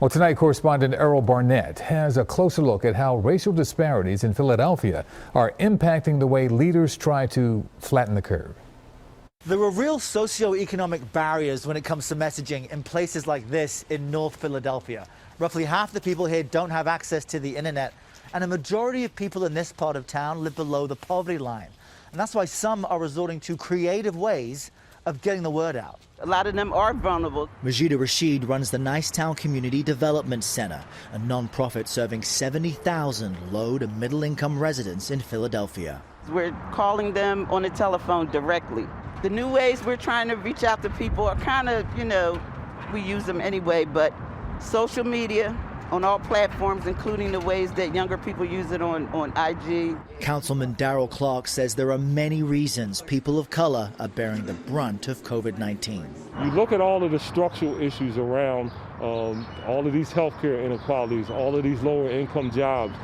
Well, tonight, correspondent Errol Barnett has a closer look at how racial disparities in Philadelphia are impacting the way leaders try to flatten the curve. There are real socioeconomic barriers when it comes to messaging in places like this in North Philadelphia. Roughly half the people here don't have access to the internet, and a majority of people in this part of town live below the poverty line. And that's why some are resorting to creative ways of getting the word out. A lot of them are vulnerable. Majida Rashid runs the Nicetown Community Development Center, a nonprofit serving 70,000 low to middle income residents in Philadelphia. We're calling them on the telephone directly. The new ways we're trying to reach out to people are kind of, we use them anyway, but social media on all platforms, including the ways that younger people use it on IG. Councilman Darrell Clark says there are many reasons people of color are bearing the brunt of COVID-19. You look at all of the structural issues around all of these healthcare inequalities, all of these lower income jobs,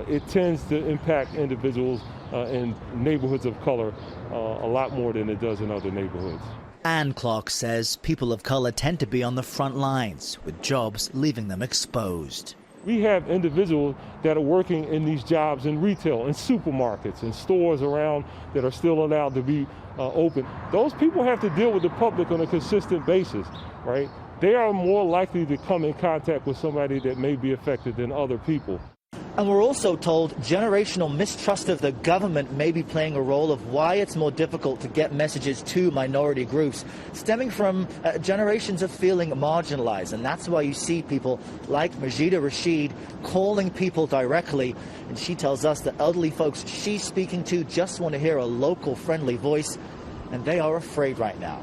it tends to impact individuals in neighborhoods of color a lot more than it does in other neighborhoods. And Clark says people of color tend to be on the front lines, with jobs leaving them exposed. We have individuals that are working in these jobs in retail, in supermarkets, and stores around that are still allowed to be open. Those people have to deal with the public on a consistent basis, right? They are more likely to come in contact with somebody that may be affected than other people. And we're also told generational mistrust of the government may be playing a role of why it's more difficult to get messages to minority groups, stemming from generations of feeling marginalized. And that's why you see people like Majida Rashid calling people directly. And she tells us the elderly folks she's speaking to just want to hear a local friendly voice, and they are afraid right now.